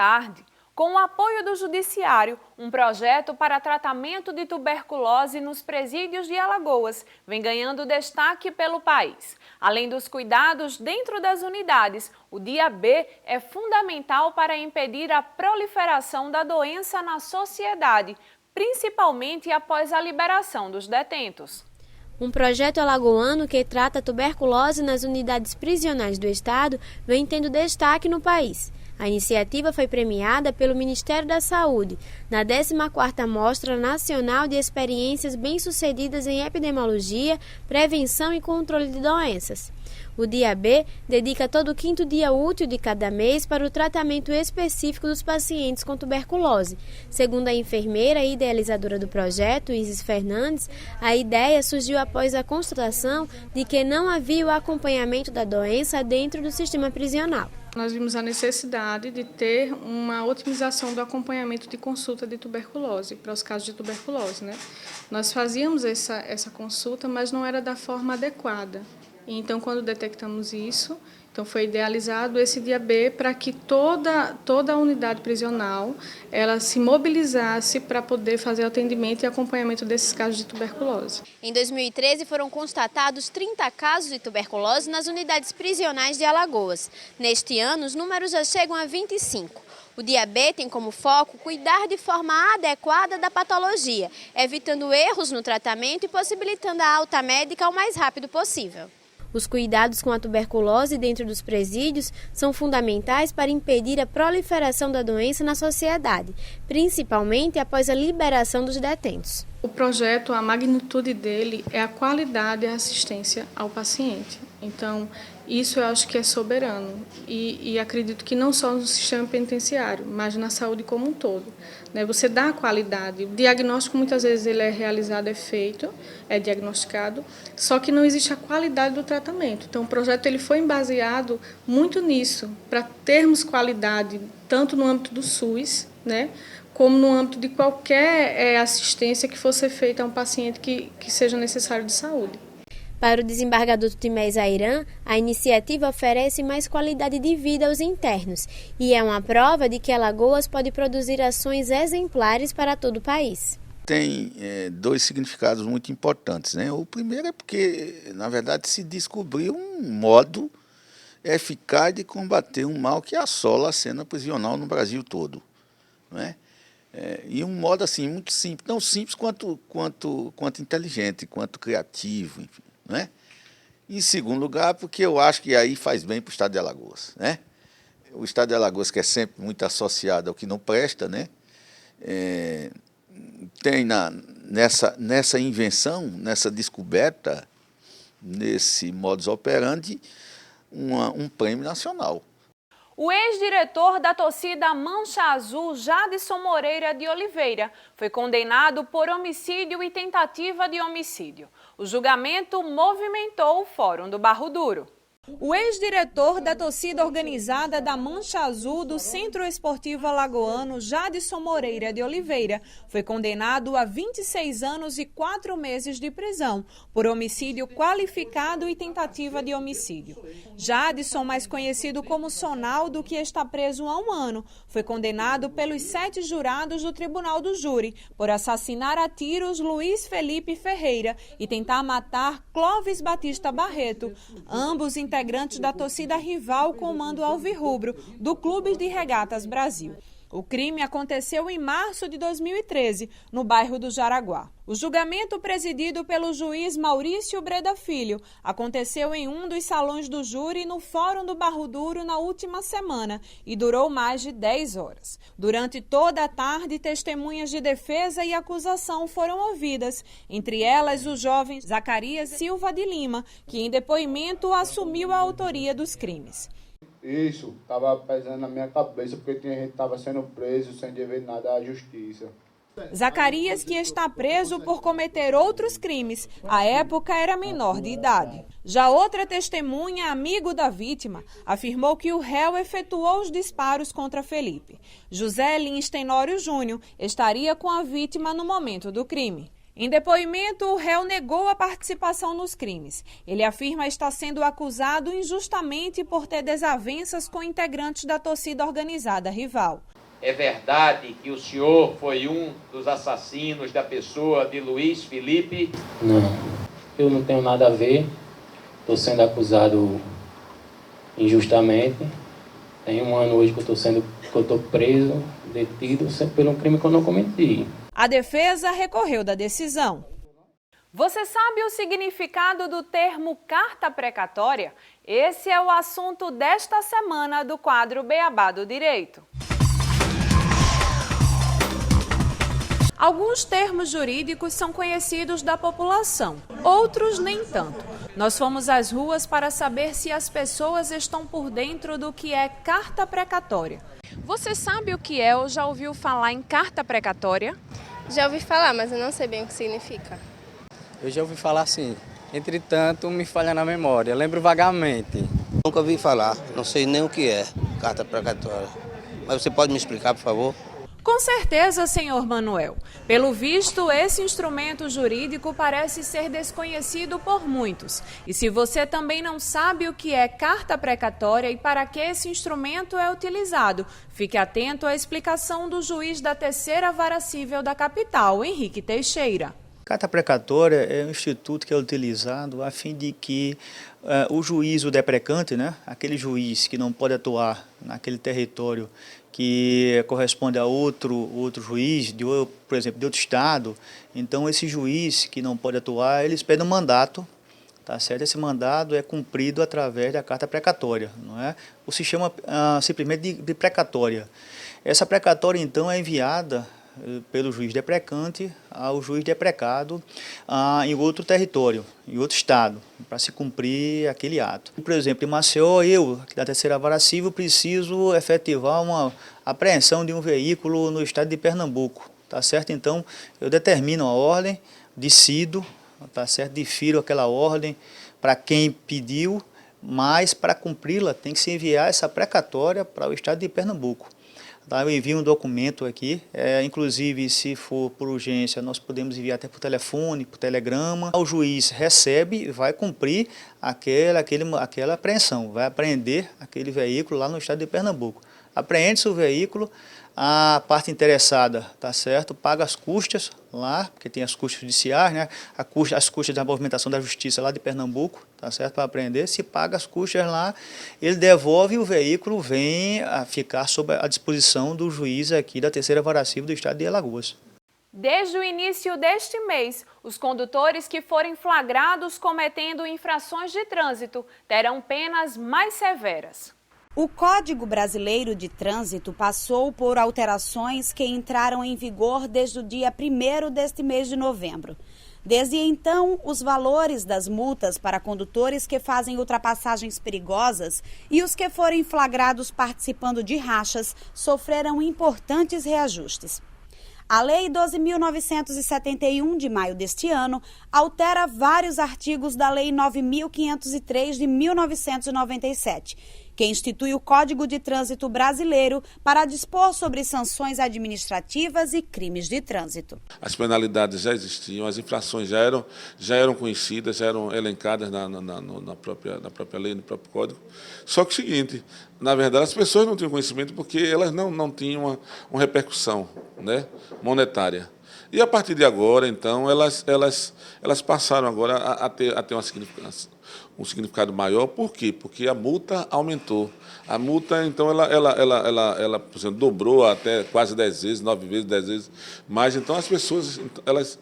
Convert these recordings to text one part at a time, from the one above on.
tarde. Com o apoio do Judiciário, um projeto para tratamento de tuberculose nos presídios de Alagoas vem ganhando destaque pelo país. Além dos cuidados dentro das unidades, o dia B é fundamental para impedir a proliferação da doença na sociedade, principalmente após a liberação dos detentos. Um projeto alagoano que trata a tuberculose nas unidades prisionais do estado vem tendo destaque no país. A iniciativa foi premiada pelo Ministério da Saúde na 14ª Mostra Nacional de Experiências Bem-Sucedidas em Epidemiologia, Prevenção e Controle de Doenças. O dia B dedica todo o 5º dia útil de cada mês para o tratamento específico dos pacientes com tuberculose. Segundo a enfermeira e idealizadora do projeto, Isis Fernandes, a ideia surgiu após a constatação de que não havia o acompanhamento da doença dentro do sistema prisional. Nós vimos a necessidade de ter uma otimização do acompanhamento de consulta de tuberculose, para os casos de tuberculose, né? Nós fazíamos essa consulta, mas não era da forma adequada. Então, quando detectamos isso, então foi idealizado esse dia B para que toda a unidade prisional ela se mobilizasse para poder fazer o atendimento e acompanhamento desses casos de tuberculose. Em 2013 foram constatados 30 casos de tuberculose nas unidades prisionais de Alagoas. Neste ano, os números já chegam a 25. O dia B tem como foco cuidar de forma adequada da patologia, evitando erros no tratamento e possibilitando a alta médica o mais rápido possível. Os cuidados com a tuberculose dentro dos presídios são fundamentais para impedir a proliferação da doença na sociedade, principalmente após a liberação dos detentos. O projeto, a magnitude dele é a qualidade e a assistência ao paciente. Então, isso eu acho que é soberano e acredito que não só no sistema penitenciário, mas na saúde como um todo. Você dá a qualidade. O diagnóstico, muitas vezes, ele é realizado, é feito, é diagnosticado, só que não existe a qualidade do tratamento. Então, o projeto ele foi baseado muito nisso, para termos qualidade, tanto no âmbito do SUS, como no âmbito de qualquer assistência que fosse feita a um paciente que seja necessário de saúde. Para o desembargador Tutimé Zairan, a iniciativa oferece mais qualidade de vida aos internos e é uma prova de que Alagoas pode produzir ações exemplares para todo o país. Tem dois significados muito importantes, O primeiro é porque, na verdade, se descobriu um modo eficaz de combater um mal que assola a cena prisional no Brasil todo, E um modo assim muito simples, tão simples quanto inteligente, quanto criativo, enfim. Em segundo lugar, porque eu acho que aí faz bem para o estado de Alagoas. O estado de Alagoas, que é sempre muito associado ao que não presta, tem nessa invenção, nessa descoberta, nesse modus operandi, um prêmio nacional. O ex-diretor da torcida Mancha Azul, Jadson Moreira de Oliveira, foi condenado por homicídio e tentativa de homicídio. O julgamento movimentou o Fórum do Barro Duro. O ex-diretor da torcida organizada da Mancha Azul do Centro Esportivo Alagoano, Jadson Moreira de Oliveira, foi condenado a 26 anos e 4 meses de prisão por homicídio qualificado e tentativa de homicídio. Jadson, mais conhecido como Sonaldo, que está preso há 1 ano, foi condenado pelos 7 jurados do Tribunal do Júri por assassinar a tiros Luiz Felipe Ferreira e tentar matar Clóvis Batista Barreto, ambos integrantes da torcida rival Comando Alvirrubro, do Clube de Regatas Brasil. O crime aconteceu em março de 2013, no bairro do Jaraguá. O julgamento, presidido pelo juiz Maurício Breda Filho, aconteceu em um dos salões do júri no Fórum do Barro Duro na última semana e durou mais de 10 horas. Durante toda a tarde, testemunhas de defesa e acusação foram ouvidas, entre elas o jovem Zacarias Silva de Lima, que em depoimento assumiu a autoria dos crimes. Isso estava pesando na minha cabeça, porque tinha gente que estava sendo preso sem dever nada à justiça. Zacarias, que está preso por cometer outros crimes, à época era menor de idade. Já outra testemunha, amigo da vítima, afirmou que o réu efetuou os disparos contra Felipe. José Lins Tenório Júnior estaria com a vítima no momento do crime. Em depoimento, o réu negou a participação nos crimes. Ele afirma estar sendo acusado injustamente por ter desavenças com integrantes da torcida organizada rival. É verdade que o senhor foi um dos assassinos da pessoa de Luiz Felipe? Não, eu não tenho nada a ver. Estou sendo acusado injustamente. Tem 1 ano hoje que eu estou preso, detido, pelo um crime que eu não cometi. A defesa recorreu da decisão. Você sabe o significado do termo carta precatória? Esse é o assunto desta semana do quadro Beabá do Direito. Alguns termos jurídicos são conhecidos da população, outros nem tanto. Nós fomos às ruas para saber se as pessoas estão por dentro do que é carta precatória. Você sabe o que é ou já ouviu falar em carta precatória? Já ouvi falar, mas eu não sei bem o que significa. Eu já ouvi falar sim, entretanto me falha na memória, lembro vagamente. Nunca ouvi falar, não sei nem o que é carta precatória. Mas você pode me explicar, por favor? Com certeza, senhor Manuel. Pelo visto, esse instrumento jurídico parece ser desconhecido por muitos. E se você também não sabe o que é carta precatória e para que esse instrumento é utilizado, fique atento à explicação do juiz da 3ª Vara Cível da capital, Henrique Teixeira. Carta precatória é um instituto que é utilizado a fim de que o juiz, o deprecante, né, aquele juiz que não pode atuar naquele território que corresponde a outro juiz, por exemplo, de outro estado, então esse juiz que não pode atuar, ele expede um mandato, tá certo? Esse mandato é cumprido através da carta precatória, não é? Ou se chama simplesmente de precatória. Essa precatória, então, é enviada pelo juiz deprecante ao juiz deprecado em outro território, em outro estado, para se cumprir aquele ato. Por exemplo, em Maceió, eu, aqui da 3ª Vara Cível, preciso efetivar uma apreensão de um veículo no estado de Pernambuco, tá certo? Então, eu determino a ordem, decido, tá certo? Difiro aquela ordem para quem pediu, mas para cumpri-la tem que se enviar essa precatória para o estado de Pernambuco. Eu envio um documento aqui, inclusive se for por urgência nós podemos enviar até por telefone, por telegrama. O juiz recebe e vai cumprir aquela apreensão, vai apreender aquele veículo lá no estado de Pernambuco. Apreende-se o veículo, a parte interessada, tá certo, paga as custas lá, porque tem as custas judiciais, né? As custas da movimentação da justiça lá de Pernambuco, tá certo, para apreender. Se paga as custas lá, ele devolve o veículo, vem a ficar sob a disposição do juiz aqui da 3ª Vara Cível do estado de Alagoas. Desde o início deste mês, os condutores que forem flagrados cometendo infrações de trânsito terão penas mais severas. O Código Brasileiro de Trânsito passou por alterações que entraram em vigor desde o dia 1º deste mês de novembro. Desde então, os valores das multas para condutores que fazem ultrapassagens perigosas e os que forem flagrados participando de rachas sofreram importantes reajustes. A Lei 12.971, de maio deste ano, altera vários artigos da Lei 9.503, de 1997, que institui o Código de Trânsito Brasileiro para dispor sobre sanções administrativas e crimes de trânsito. As penalidades já existiam, as infrações já eram conhecidas, já eram elencadas na própria lei, no próprio Código. Só que o seguinte, na verdade, as pessoas não tinham conhecimento porque elas não tinham uma repercussão, né, monetária. E a partir de agora, então, elas passaram agora a ter um significado maior. Por quê? Porque a multa aumentou. A multa, então, ela por exemplo, dobrou até quase 10 vezes, 9 vezes, 10 vezes mais. Então, as pessoas, elas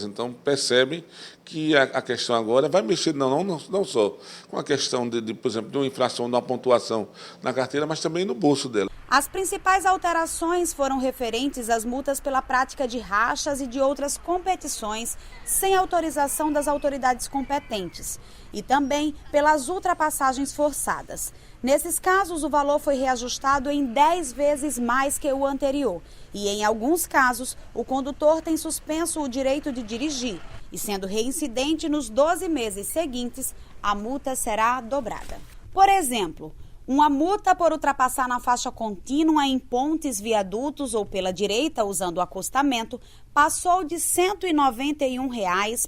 então, percebem que a questão agora vai mexer não só com a questão, por exemplo, de uma infração, de uma pontuação na carteira, mas também no bolso dela. As principais alterações foram referentes às multas pela prática de rachas e de outras competições sem autorização das autoridades competentes e também pelas ultrapassagens forçadas. Nesses casos, o valor foi reajustado em 10 vezes mais que o anterior e, em alguns casos, o condutor tem suspenso o direito de dirigir e, sendo reincidente nos 12 meses seguintes, a multa será dobrada. Por exemplo, uma multa por ultrapassar na faixa contínua em pontes, viadutos ou pela direita usando o acostamento passou de R$ 191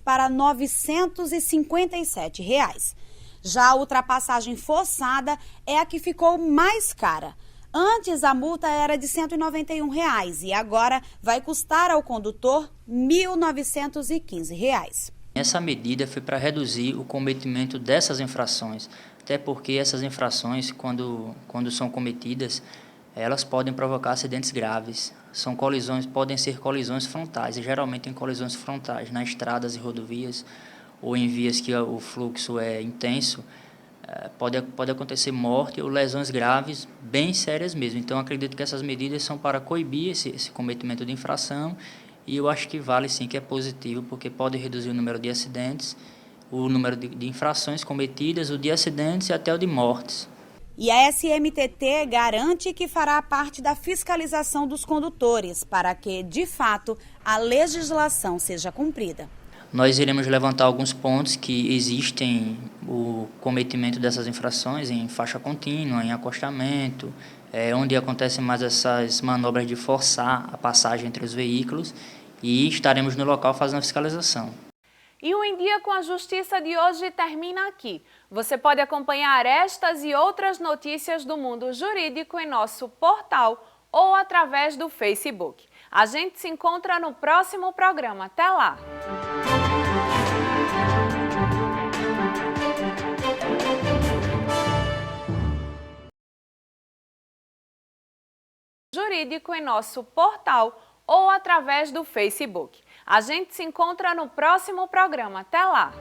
para R$ 957. Já a ultrapassagem forçada é a que ficou mais cara. Antes, a multa era de R$ 191 e agora vai custar ao condutor R$ 1.915. Essa medida foi para reduzir o cometimento dessas infrações, até porque essas infrações, quando são cometidas, elas podem provocar acidentes graves. Podem ser colisões frontais, e geralmente em colisões frontais, nas estradas e rodovias, ou em vias que o fluxo é intenso, pode acontecer morte ou lesões graves, bem sérias mesmo. Então, acredito que essas medidas são para coibir esse cometimento de infração, e eu acho que vale sim, que é positivo, porque pode reduzir o número de acidentes, o número de infrações cometidas, o de acidentes e até o de mortes. E a SMTT garante que fará parte da fiscalização dos condutores para que, de fato, a legislação seja cumprida. Nós iremos levantar alguns pontos que existem o cometimento dessas infrações em faixa contínua, em acostamento, onde acontecem mais essas manobras de forçar a passagem entre os veículos, e estaremos no local fazendo a fiscalização. E o Em Dia com a Justiça de hoje termina aqui. Você pode acompanhar estas e outras notícias do mundo jurídico em nosso portal ou através do Facebook. A gente se encontra no próximo programa. Até lá! Jurídico em nosso portal ou através do Facebook. A gente se encontra no próximo programa. Até lá!